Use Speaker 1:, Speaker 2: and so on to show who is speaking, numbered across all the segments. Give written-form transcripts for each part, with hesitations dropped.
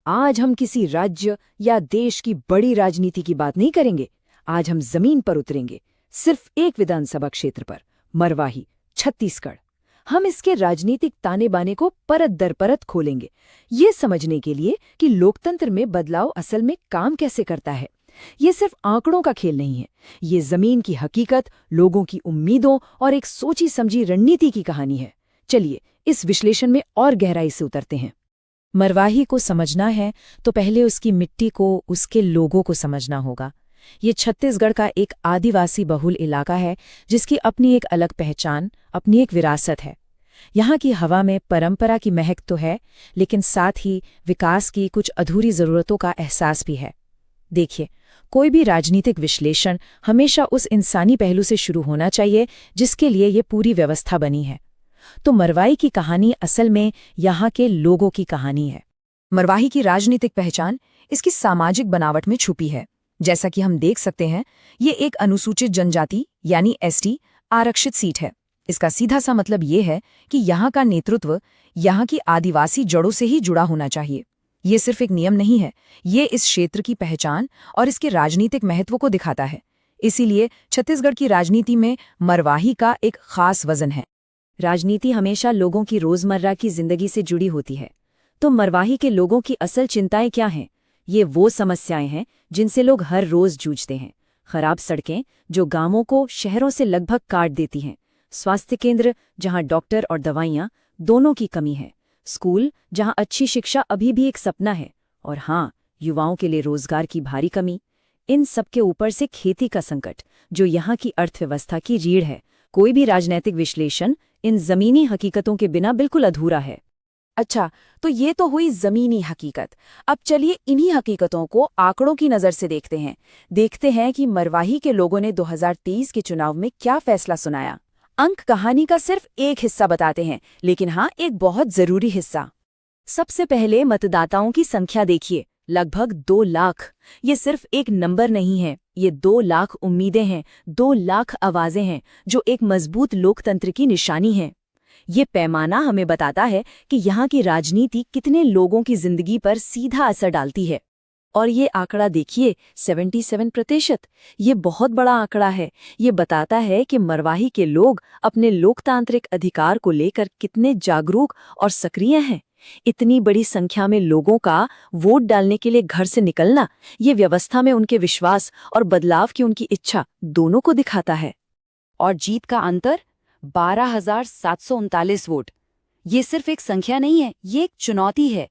Speaker 1: आज हम किसी राज्य या देश की बड़ी राजनीति की बात नहीं करेंगे। आज हम जमीन पर उतरेंगे, सिर्फ एक विधानसभा क्षेत्र पर, मरवाही, छत्तीसगढ़। हम इसके राजनीतिक ताने बाने को परत दर परत खोलेंगे, ये समझने के लिए कि लोकतंत्र में बदलाव असल में काम कैसे करता है। ये सिर्फ आंकड़ों का खेल नहीं है, ये जमीन की हकीकत, लोगों की उम्मीदों और एक सोची समझी रणनीति की कहानी है। चलिए इस विश्लेषण में और गहराई से उतरते हैं।
Speaker 2: मरवाही को समझना है तो पहले उसकी मिट्टी को, उसके लोगों को समझना होगा। ये छत्तीसगढ़ का एक आदिवासी बहुल इलाका है जिसकी अपनी एक अलग पहचान, अपनी एक विरासत है। यहाँ की हवा में परंपरा की महक तो है, लेकिन साथ ही विकास की कुछ अधूरी ज़रूरतों का एहसास भी है। देखिए, कोई भी राजनीतिक विश्लेषण हमेशा उस इंसानी पहलू से शुरू होना चाहिए जिसके लिए ये पूरी व्यवस्था बनी है। तो मरवाही की कहानी असल में यहाँ के लोगों की कहानी है।
Speaker 1: मरवाही की राजनीतिक पहचान इसकी सामाजिक बनावट में छुपी है। जैसा कि हम देख सकते हैं, ये एक अनुसूचित जनजाति यानी एसटी आरक्षित सीट है। इसका सीधा सा मतलब ये है कि यहाँ का नेतृत्व यहाँ की आदिवासी जड़ों से ही जुड़ा होना चाहिए। ये सिर्फ एक नियम नहीं है, ये इस क्षेत्र की पहचान और इसके राजनीतिक महत्व को दिखाता है। इसीलिए छत्तीसगढ़ की राजनीति में मरवाही का एक खास वजन है।
Speaker 2: राजनीति हमेशा लोगों की रोजमर्रा की जिंदगी से जुड़ी होती है। तो मरवाही के लोगों की असल चिंताएं क्या हैं? ये वो समस्याएं हैं जिनसे लोग हर रोज जूझते हैं। खराब सड़कें जो गांवों को शहरों से लगभग काट देती हैं, स्वास्थ्य केंद्र जहां डॉक्टर और दवाइयां दोनों की कमी है, स्कूल जहां अच्छी शिक्षा अभी भी एक सपना है, और हाँ, युवाओं के लिए रोजगार की भारी कमी। इन सबके ऊपर से खेती का संकट जो यहाँ की अर्थव्यवस्था की रीढ़ है। कोई भी राजनैतिक विश्लेषण इन जमीनी हकीकतों के बिना बिल्कुल अधूरा है।
Speaker 1: अच्छा, तो ये तो हुई जमीनी हकीकत। अब चलिए इन्हीं हकीकतों को आंकड़ों की नज़र से देखते हैं कि मरवाही के लोगों ने 2023 के चुनाव में क्या फैसला सुनाया। अंक कहानी का सिर्फ एक हिस्सा बताते हैं, लेकिन हाँ, एक बहुत जरूरी हिस्सा। सबसे पहले मतदाताओं की संख्या देखिए, लगभग 2 लाख। ये सिर्फ एक नंबर नहीं है, ये 2 लाख उम्मीदें हैं, 2 लाख आवाजें हैं जो एक मजबूत लोकतंत्र की निशानी है। ये पैमाना हमें बताता है कि यहाँ की राजनीति कितने लोगों की जिंदगी पर सीधा असर डालती है। और ये आंकड़ा देखिए, 77%। ये बहुत बड़ा आंकड़ा है। ये बताता है कि मरवाही के लोग अपने लोकतांत्रिक अधिकार को लेकर कितने जागरूक और सक्रिय हैं। इतनी बड़ी संख्या में लोगों का वोट डालने के लिए घर से निकलना, ये व्यवस्था में उनके विश्वास और बदलाव की उनकी इच्छा दोनों को दिखाता है। और जीत का अंतर 12,739 वोट। ये सिर्फ एक संख्या नहीं है, ये एक चुनौती है।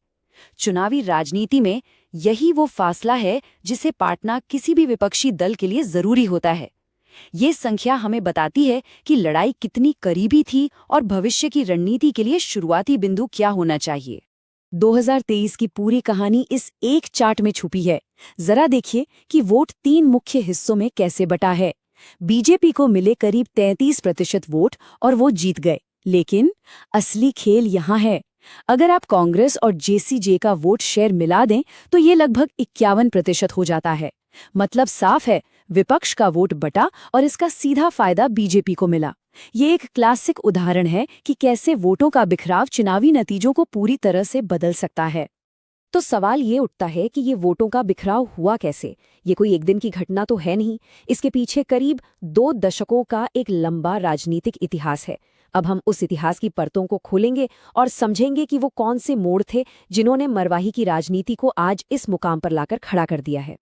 Speaker 1: चुनावी राजनीति में यही वो फासला है जिसे पाटना किसी भी विपक्षी दल के लिए जरूरी होता है। ये संख्या हमें बताती है कि लड़ाई कितनी करीबी थी और भविष्य की रणनीति के लिए शुरुआती बिंदु क्या होना चाहिए। 2023 की पूरी कहानी इस एक चार्ट में छुपी है। जरा देखिए कि वोट 3 मुख्य हिस्सों में कैसे बटा है। बीजेपी को मिले करीब 33% वोट और वो जीत गए। लेकिन असली खेल यहाँ है। अगर आप कांग्रेस और जेसीजे का वोट शेयर मिला दें तो ये लगभग 51% हो जाता है। मतलब साफ है, विपक्ष का वोट बटा और इसका सीधा फायदा बीजेपी को मिला। ये एक क्लासिक उदाहरण है कि कैसे वोटों का बिखराव चुनावी नतीजों को पूरी तरह से बदल सकता है। तो सवाल ये उठता है कि ये वोटों का बिखराव हुआ कैसे। ये कोई एक दिन की घटना तो है नहीं, इसके पीछे करीब 2 दशकों का एक लंबा राजनीतिक इतिहास है। अब हम उस इतिहास की परतों को खोलेंगे और समझेंगे कि वो कौन से मोड़ थे जिन्होंने मरवाही की राजनीति को आज इस मुकाम पर लाकर खड़ा कर दिया है।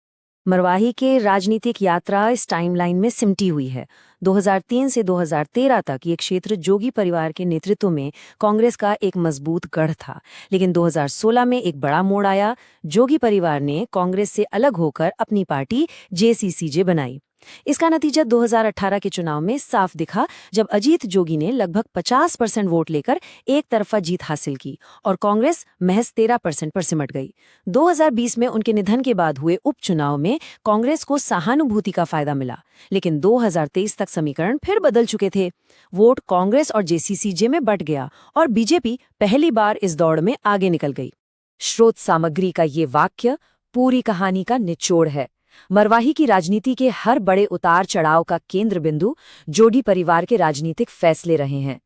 Speaker 2: मरवाही के राजनीतिक यात्रा इस टाइमलाइन में सिमटी हुई है। 2003 से 2013 तक ये क्षेत्र जोगी परिवार के नेतृत्व में कांग्रेस का एक मजबूत गढ़ था। लेकिन 2016 में एक बड़ा मोड़ आया। जोगी परिवार ने कांग्रेस से अलग होकर अपनी पार्टी जेसीसीजे बनाई। इसका नतीजा 2018 के चुनाव में साफ दिखा, जब अजीत जोगी ने लगभग 50% वोट लेकर एक तरफा जीत हासिल की और कांग्रेस महज 13% पर सिमट गई। 2020 में उनके निधन के बाद हुए उपचुनाव में कांग्रेस को सहानुभूति का फायदा मिला, लेकिन 2023 तक समीकरण फिर बदल चुके थे। वोट कांग्रेस और जेसीसीजे में बंट गया और बीजेपी पहली बार इस दौड़ में आगे निकल गई। स्रोत सामग्री का ये वाक्य पूरी कहानी का निचोड़ है। मरवाही की राजनीति के हर बड़े उतार चढ़ाव का केंद्र बिंदु जोगी परिवार के राजनीतिक फैसले रहे हैं।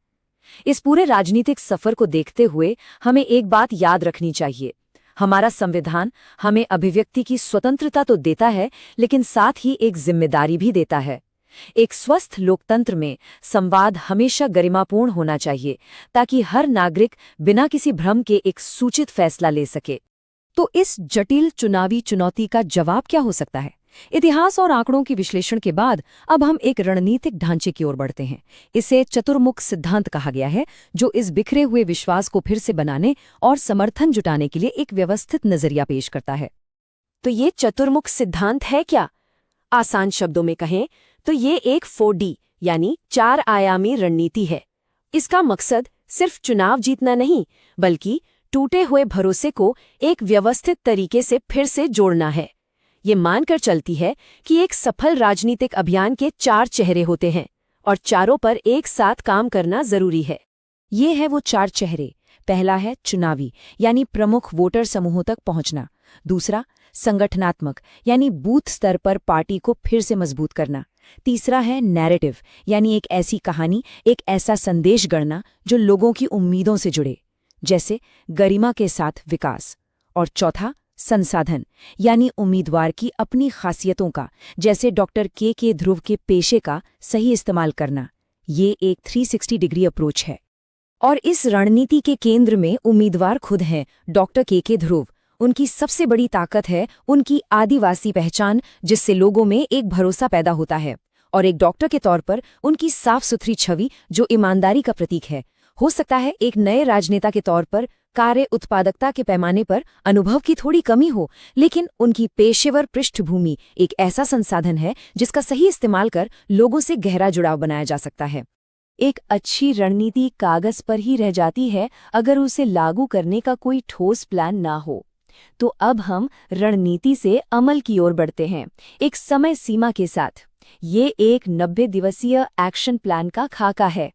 Speaker 2: इस पूरे राजनीतिक सफर को देखते हुए हमें एक बात याद रखनी चाहिए, हमारा संविधान हमें अभिव्यक्ति की स्वतंत्रता तो देता है, लेकिन साथ ही एक जिम्मेदारी भी देता है। एक स्वस्थ लोकतंत्र में संवाद हमेशा गरिमापूर्ण होना चाहिए, ताकि हर नागरिक बिना किसी भ्रम के एक सूचित फैसला ले सके।
Speaker 1: तो इस जटिल चुनावी चुनौती का जवाब क्या हो सकता है? इतिहास और आंकड़ों के विश्लेषण के बाद अब हम एक रणनीतिक ढांचे की ओर बढ़ते हैं। इसे चतुर्मुख सिद्धांत कहा गया है, जो इस बिखरे हुए विश्वास को फिर से बनाने और समर्थन जुटाने के लिए एक व्यवस्थित नजरिया पेश करता है।
Speaker 2: तो ये चतुर्मुख सिद्धांत है क्या? आसान शब्दों में कहें तो ये एक 4D यानी 4 आयामी रणनीति है। इसका मकसद सिर्फ चुनाव जीतना नहीं, बल्कि टूटे हुए भरोसे को एक व्यवस्थित तरीके से फिर से जोड़ना है। ये मानकर चलती है कि एक सफल राजनीतिक अभियान के 4 चेहरे होते हैं और चारों पर एक साथ काम करना जरूरी है।
Speaker 1: ये है वो 4 चेहरे। पहला है चुनावी, यानी प्रमुख वोटर समूहों तक पहुंचना। दूसरा संगठनात्मक, यानी बूथ स्तर पर पार्टी को फिर से मजबूत करना। तीसरा है नैरेटिव, यानी एक ऐसी कहानी, एक ऐसा संदेश गढ़ना जो लोगों की उम्मीदों से जुड़े, जैसे गरिमा के साथ विकास। और चौथा संसाधन, यानी उम्मीदवार की अपनी खासियतों का, जैसे डॉक्टर के ध्रुव के पेशे का सही इस्तेमाल करना। ये एक 360 डिग्री अप्रोच है। और इस रणनीति के केंद्र में उम्मीदवार खुद हैं, डॉक्टर के ध्रुव। उनकी सबसे बड़ी ताकत है उनकी आदिवासी पहचान, जिससे लोगों में एक भरोसा पैदा होता है। और एक डॉक्टर के तौर पर उनकी साफ सुथरी छवि, जो ईमानदारी का प्रतीक है। हो सकता है एक नए राजनेता के तौर पर कार्य उत्पादकता के पैमाने पर अनुभव की थोड़ी कमी हो, लेकिन उनकी पेशेवर पृष्ठभूमि एक ऐसा संसाधन है जिसका सही इस्तेमाल कर लोगों से गहरा जुड़ाव बनाया जा सकता है। एक अच्छी रणनीति कागज पर ही रह जाती है अगर उसे लागू करने का कोई ठोस प्लान ना हो। तो अब हम रणनीति से अमल की ओर बढ़ते हैं, एक समय सीमा के साथ। ये एक 90 दिवसीय एक्शन प्लान का खाका है।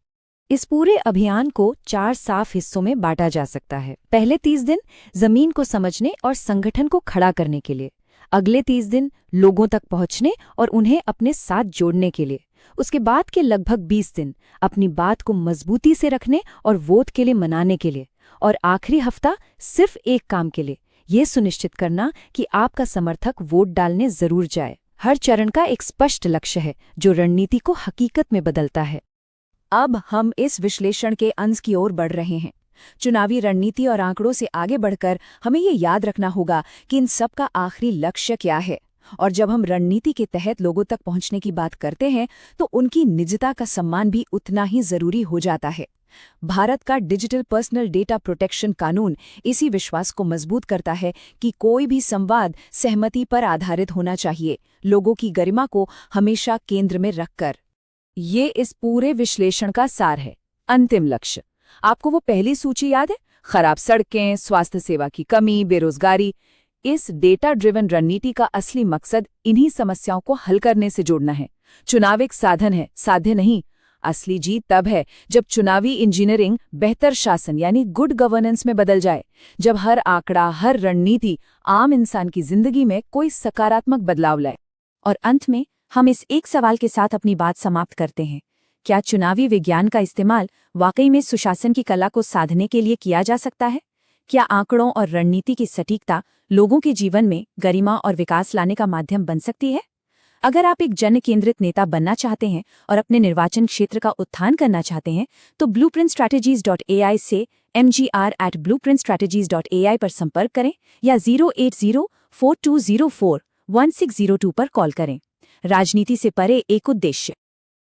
Speaker 1: इस पूरे अभियान को 4 साफ हिस्सों में बांटा जा सकता है। पहले 30 दिन जमीन को समझने और संगठन को खड़ा करने के लिए। अगले 30 दिन लोगों तक पहुंचने और उन्हें अपने साथ जोड़ने के लिए। उसके बाद के लगभग 20 दिन अपनी बात को मजबूती से रखने और वोट के लिए मनाने के लिए। और आखिरी हफ्ता सिर्फ एक काम के लिए, ये सुनिश्चित करना कि आपका समर्थक वोट डालने जरूर जाए। हर चरण का एक स्पष्ट लक्ष्य है जो रणनीति को हकीकत में बदलता है। अब हम इस विश्लेषण के अंश की ओर बढ़ रहे हैं। चुनावी रणनीति और आंकड़ों से आगे बढ़कर हमें ये याद रखना होगा कि इन सब का आखिरी लक्ष्य क्या है। और जब हम रणनीति के तहत लोगों तक पहुंचने की बात करते हैं, तो उनकी निजता का सम्मान भी उतना ही जरूरी हो जाता है। भारत का डिजिटल पर्सनल डेटा प्रोटेक्शन कानून इसी विश्वास को मजबूत करता है कि कोई भी संवाद सहमति पर आधारित होना चाहिए, लोगों की गरिमा को हमेशा केंद्र में रखकर। ये इस पूरे विश्लेषण का सार है। अंतिम लक्ष्य, आपको वो पहली सूची याद है? खराब सड़कें, स्वास्थ्य सेवा की कमी, बेरोजगारी। इस डेटा ड्रिवन रणनीति का असली मकसद इन्हीं समस्याओं को हल करने से जोड़ना है। चुनाव एक साधन है, साध्य नहीं। असली जीत तब है जब चुनावी इंजीनियरिंग बेहतर शासन यानी गुड गवर्नेंस में बदल जाए, जब हर आंकड़ा, हर रणनीति आम इंसान की जिंदगी में कोई सकारात्मक बदलाव लाए। और अंत में हम इस एक सवाल के साथ अपनी बात समाप्त करते हैं। क्या चुनावी विज्ञान का इस्तेमाल वाकई में सुशासन की कला को साधने के लिए किया जा सकता है? क्या आंकड़ों और रणनीति की सटीकता लोगों के जीवन में गरिमा और विकास लाने का माध्यम बन सकती है? अगर आप एक जन केंद्रित नेता बनना चाहते हैं और अपने निर्वाचन क्षेत्र का उत्थान करना चाहते हैं, तो blueprintstrategies.ai से mgr@blueprintstrategies.ai पर संपर्क करें या 08042041602 पर कॉल करें। राजनीति से परे एक उद्देश्य।